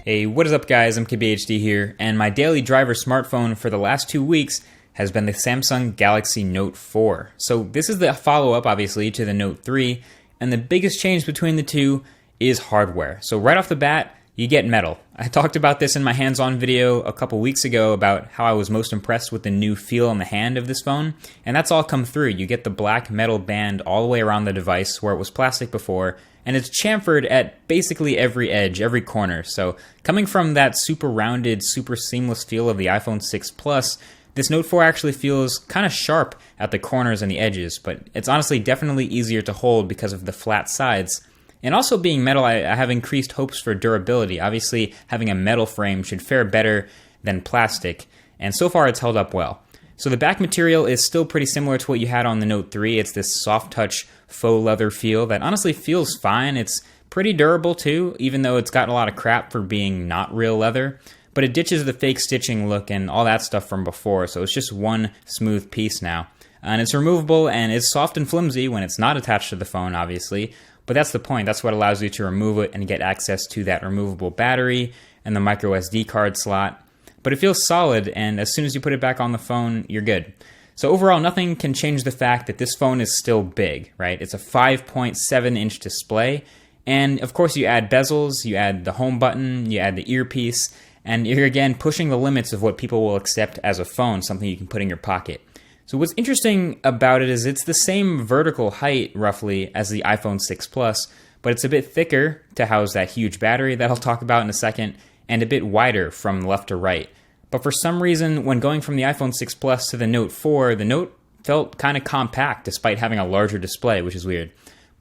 Hey, what is up guys, I'm KBHD here, and my daily driver smartphone for the last 2 weeks has been the Samsung Galaxy Note 4. So this is the follow-up, obviously, to the Note 3, and the biggest change between the two is hardware. So right off the bat, you get metal. I talked about this in my hands-on video a couple weeks ago about how I was most impressed with the new feel on the hand of this phone, and that's all come through. You get the black metal band all the way around the device where it was plastic before, and it's chamfered at basically every edge, every corner. So coming from that super rounded, super seamless feel of the iPhone 6 Plus, this Note 4 actually feels kind of sharp at the corners and the edges, but it's honestly definitely easier to hold because of the flat sides. And also being metal, I have increased hopes for durability. Obviously, having a metal frame should fare better than plastic, and so far it's held up well. So the back material is still pretty similar to what you had on the Note 3. It's this soft touch faux leather feel that honestly feels fine. It's pretty durable too, even though it's gotten a lot of crap for being not real leather. But it ditches the fake stitching look and all that stuff from before, so it's just one smooth piece now. And it's removable and it's soft and flimsy when it's not attached to the phone, obviously. But that's the point. That's what allows you to remove it and get access to that removable battery and the micro SD card slot. But it feels solid, and as soon as you put it back on the phone, you're good. So overall, nothing can change the fact that this phone is still big, right? It's a 5.7-inch display, and of course you add bezels, you add the home button, you add the earpiece, and you're again pushing the limits of what people will accept as a phone, something you can put in your pocket. So what's interesting about it is it's the same vertical height, roughly, as the iPhone 6 Plus, but it's a bit thicker to house that huge battery that I'll talk about in a second, and a bit wider from left to right. But for some reason, when going from the iPhone 6 Plus to the Note 4, the Note felt kind of compact despite having a larger display, which is weird.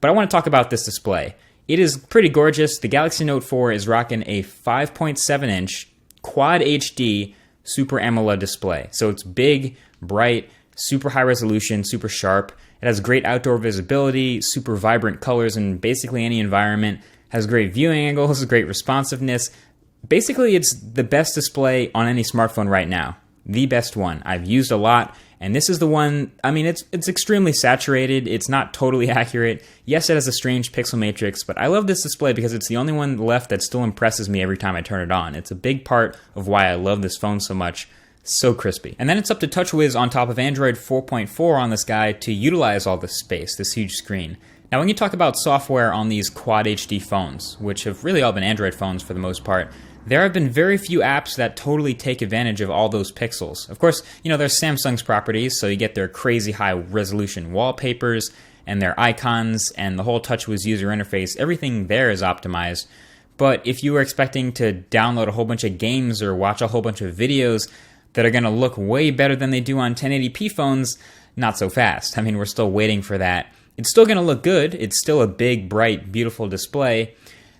But I want to talk about this display. It is pretty gorgeous. The Galaxy Note 4 is rocking a 5.7-inch Quad HD Super AMOLED display. So it's big, bright, super high resolution, super sharp. It has great outdoor visibility, super vibrant colors in basically any environment, has great viewing angles, great responsiveness. Basically, it's the best display on any smartphone right now. The best one. I've used a lot, and this is the one, I mean, it's extremely saturated. It's not totally accurate. Yes, it has a strange pixel matrix, but I love this display because it's the only one left that still impresses me every time I turn it on. It's a big part of why I love this phone so much. So crispy. And then it's up to TouchWiz on top of Android 4.4 on this guy to utilize all this space, this huge screen. Now when you talk about software on these Quad HD phones, which have really all been Android phones for the most part, there have been very few apps that totally take advantage of all those pixels. Of course, you know, there's Samsung's properties, so you get their crazy high resolution wallpapers and their icons and the whole TouchWiz user interface. Everything there is optimized. But if you were expecting to download a whole bunch of games or watch a whole bunch of videos that are going to look way better than they do on 1080p phones, not so fast. I mean, we're still waiting for that. It's still going to look good. It's still a big, bright, beautiful display.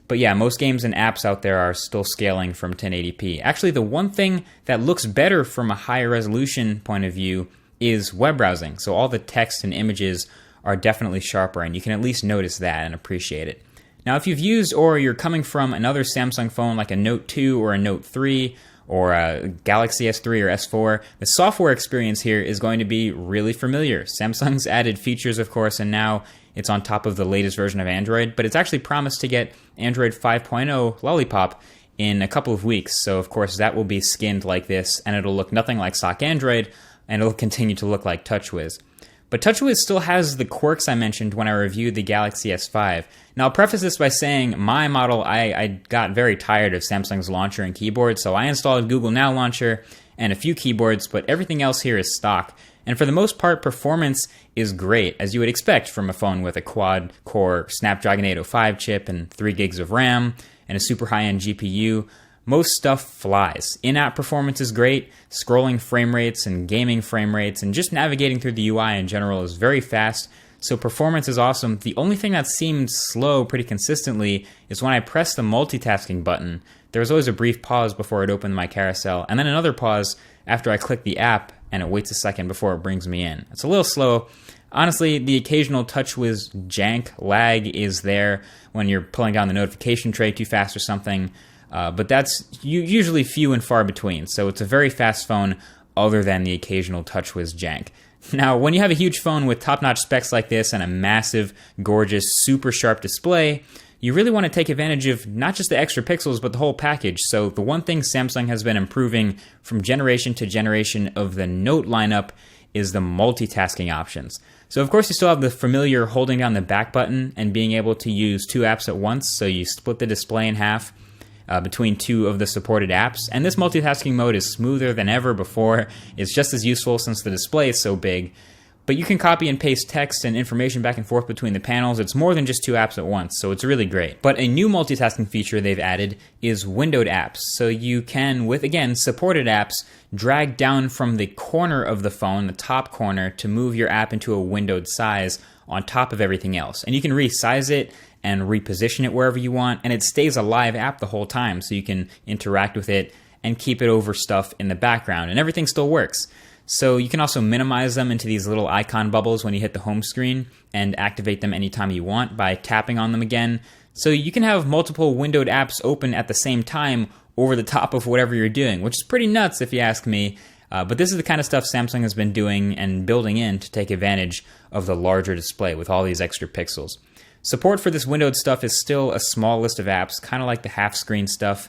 But yeah, most games and apps out there are still scaling from 1080p. Actually, the one thing that looks better from a higher resolution point of view is web browsing. So all the text and images are definitely sharper, and you can at least notice that and appreciate it. Now, if you've used or you're coming from another Samsung phone like a Note 2 or a Note 3, or a Galaxy S3 or S4, the software experience here is going to be really familiar. Samsung's added features, of course, and now it's on top of the latest version of Android, but it's actually promised to get Android 5.0 Lollipop in a couple of weeks, so of course that will be skinned like this, and it'll look nothing like stock Android, and it'll continue to look like TouchWiz. But TouchWiz still has the quirks I mentioned when I reviewed the Galaxy S5. Now, I'll preface this by saying my model, I got very tired of Samsung's launcher and keyboard, so I installed Google Now Launcher and a few keyboards, but everything else here is stock. And for the most part, performance is great, as you would expect from a phone with a quad-core Snapdragon 805 chip and 3 gigs of RAM and a super high-end GPU. Most stuff flies. In-app performance is great, scrolling frame rates and gaming frame rates, and just navigating through the UI in general is very fast, so performance is awesome. The only thing that seemed slow pretty consistently is when I pressed the multitasking button. There was always a brief pause before it opened my carousel, and then another pause after I click the app, and it waits a second before it brings me in. It's a little slow. Honestly, the occasional TouchWiz jank lag is there when you're pulling down the notification tray too fast or something, but that's usually few and far between, so it's a very fast phone other than the occasional TouchWiz jank. Now, when you have a huge phone with top-notch specs like this and a massive, gorgeous, super sharp display, you really want to take advantage of not just the extra pixels, but the whole package. So the one thing Samsung has been improving from generation to generation of the Note lineup is the multitasking options. So of course you still have the familiar holding down the back button and being able to use 2 apps at once. So you split the display in half between 2 of the supported apps. And this multitasking mode is smoother than ever before. It's just as useful since the display is so big. But you can copy and paste text and information back and forth between the panels. It's more than just 2 apps at once, so it's really great. But a new multitasking feature they've added is windowed apps. So you can, with, again, supported apps, drag down from the corner of the phone, the top corner, to move your app into a windowed size on top of everything else. And you can resize it and reposition it wherever you want, and it stays a live app the whole time, so you can interact with it and keep it over stuff in the background, and everything still works. So you can also minimize them into these little icon bubbles when you hit the home screen and activate them anytime you want by tapping on them again. So you can have multiple windowed apps open at the same time over the top of whatever you're doing, which is pretty nuts if you ask me. But this is the kind of stuff Samsung has been doing and building in to take advantage of the larger display with all these extra pixels. Support for this windowed stuff is still a small list of apps, kind of like the half screen stuff.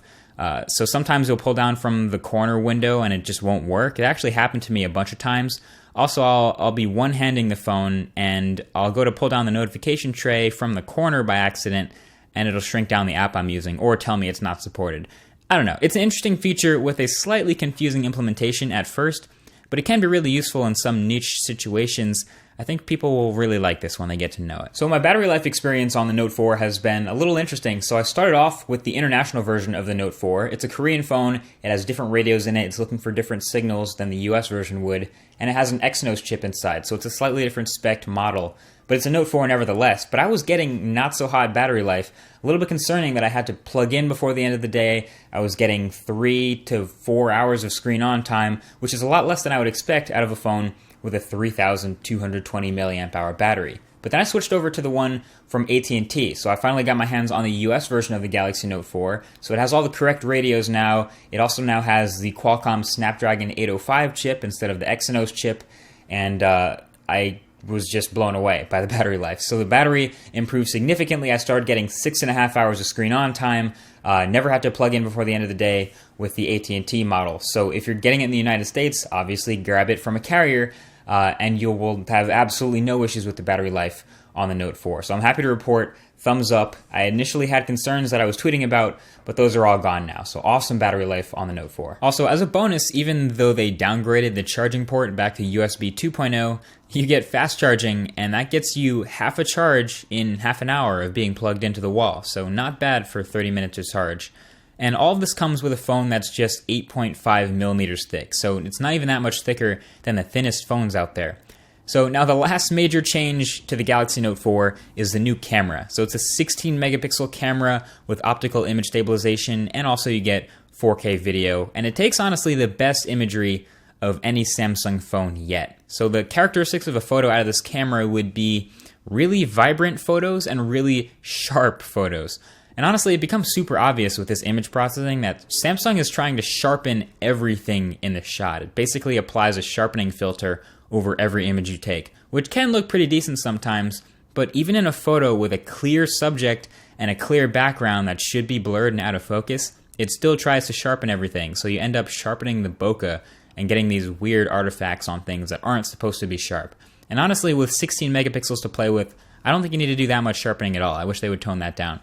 So sometimes you'll pull down from the corner window and it just won't work. It actually happened to me a bunch of times. Also, I'll be one-handing the phone and I'll go to pull down the notification tray from the corner by accident and it'll shrink down the app I'm using or tell me it's not supported. I don't know. It's an interesting feature with a slightly confusing implementation at first, but it can be really useful in some niche situations. I think people will really like this when they get to know it. So my battery life experience on the Note 4 has been a little interesting. So I started off with the international version of the Note 4. It's a Korean phone. It has different radios in it. It's looking for different signals than the US version would. And it has an Exynos chip inside. So it's a slightly different spec model. But it's a Note 4 nevertheless. But I was getting not so hot battery life. A little bit concerning that I had to plug in before the end of the day. I was getting 3 to 4 hours of screen on time, which is a lot less than I would expect out of a phone with a 3,220 milliamp hour battery. But then I switched over to the one from AT&T, so I finally got my hands on the US version of the Galaxy Note 4. So it has all the correct radios now. It also now has the Qualcomm Snapdragon 805 chip instead of the Exynos chip, and I was just blown away by the battery life. So the battery improved significantly. I started getting 6.5 hours of screen on time. Never had to plug in before the end of the day with the AT&T model. So if you're getting it in the United States, obviously grab it from a carrier, and you will have absolutely no issues with the battery life on the Note 4. So I'm happy to report, thumbs up. I initially had concerns that I was tweeting about, but those are all gone now. So awesome battery life on the Note 4. Also, as a bonus, even though they downgraded the charging port back to USB 2.0, you get fast charging, and that gets you half a charge in half an hour of being plugged into the wall. So not bad for 30 minutes of charge. And all of this comes with a phone that's just 8.5 millimeters thick. So it's not even that much thicker than the thinnest phones out there. So now the last major change to the Galaxy Note 4 is the new camera. So it's a 16 megapixel camera with optical image stabilization, and also you get 4K video. And it takes honestly the best imagery of any Samsung phone yet. So the characteristics of a photo out of this camera would be really vibrant photos and really sharp photos. And honestly, it becomes super obvious with this image processing that Samsung is trying to sharpen everything in the shot. It basically applies a sharpening filter over every image you take, which can look pretty decent sometimes, but even in a photo with a clear subject and a clear background that should be blurred and out of focus, it still tries to sharpen everything, so you end up sharpening the bokeh and getting these weird artifacts on things that aren't supposed to be sharp. And honestly, with 16 megapixels to play with, I don't think you need to do that much sharpening at all. I wish they would tone that down.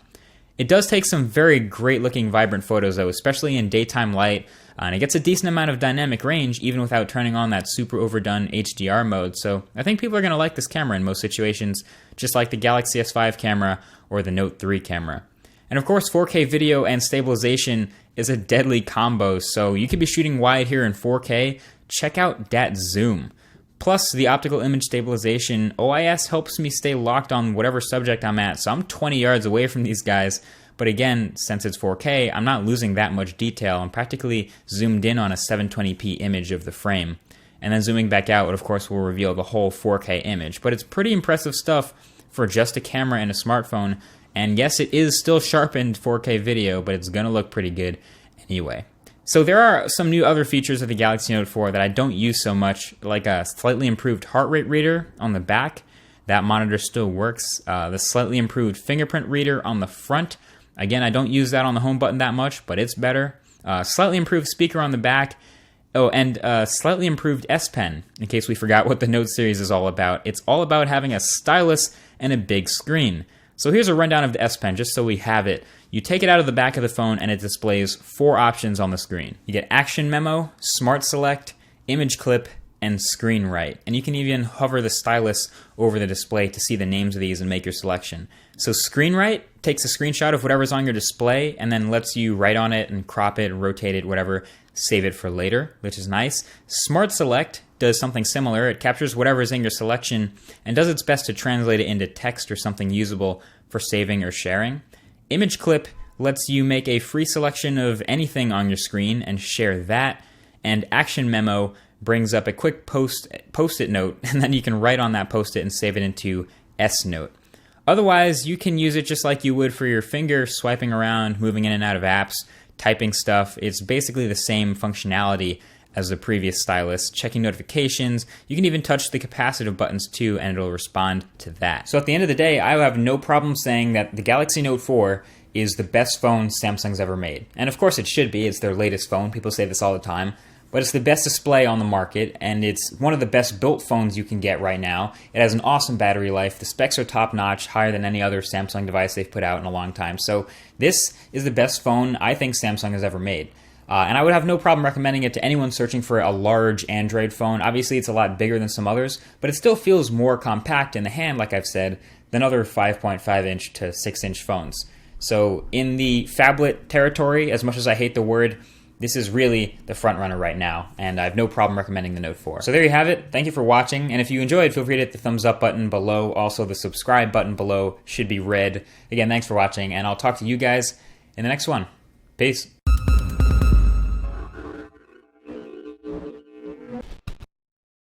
It does take some very great looking vibrant photos though, especially in daytime light, and it gets a decent amount of dynamic range even without turning on that super overdone HDR mode, so I think people are going to like this camera in most situations, just like the Galaxy S5 camera or the Note 3 camera. And of course 4K video and stabilization is a deadly combo, so you could be shooting wide here in 4K, check out that zoom. Plus, the optical image stabilization, OIS helps me stay locked on whatever subject I'm at, so I'm 20 yards away from these guys. But again, since it's 4K, I'm not losing that much detail. I'm practically zoomed in on a 720p image of the frame. And then zooming back out, of course, will reveal the whole 4K image. But it's pretty impressive stuff for just a camera and a smartphone. And yes, it is still sharpened 4K video, but it's going to look pretty good anyway. So there are some new other features of the Galaxy Note 4 that I don't use so much, like a slightly improved heart rate reader on the back. that monitor still works. The slightly improved fingerprint reader on the front. Again, I don't use that on the home button that much, but it's better. Slightly improved speaker on the back. Oh, and slightly improved S Pen, in case we forgot what the Note series is all about. It's all about having a stylus and a big screen. So here's a rundown of the S Pen, just so we have it. You take it out of the back of the phone and it displays 4 options on the screen. You get Action Memo, Smart Select, Image Clip, and Screen Write. And you can even hover the stylus over the display to see the names of these and make your selection. So Screen Write takes a screenshot of whatever's on your display and then lets you write on it and crop it, rotate it, whatever, save it for later, which is nice. Smart Select does something similar. It captures whatever's in your selection and does its best to translate it into text or something usable for saving or sharing. Image Clip lets you make a free selection of anything on your screen and share that. And Action Memo brings up a quick post-it note, and then you can write on that post-it and save it into S Note. Otherwise, you can use it just like you would for your finger, swiping around, moving in and out of apps, typing stuff. It's basically the same functionality as the previous stylus, checking notifications. You can even touch the capacitive buttons too, and it'll respond to that. So at the end of the day, I have no problem saying that the Galaxy Note 4 is the best phone Samsung's ever made. And of course it should be. It's their latest phone. People say this all the time. But it's the best display on the market, and it's one of the best built phones you can get right now. It has an awesome battery life. The specs are top-notch, higher than any other Samsung device they've put out in a long time. So this is the best phone I think Samsung has ever made. And I would have no problem recommending it to anyone searching for a large Android phone. Obviously, it's a lot bigger than some others, but it still feels more compact in the hand, like I've said, than other 5.5-inch to 6-inch phones. So in the phablet territory, as much as I hate the word, this is really the front runner right now, and I have no problem recommending the Note 4. So there you have it. Thank you for watching, and if you enjoyed, feel free to hit the thumbs up button below. Also, the subscribe button below should be red. Again, thanks for watching, and I'll talk to you guys in the next one. Peace.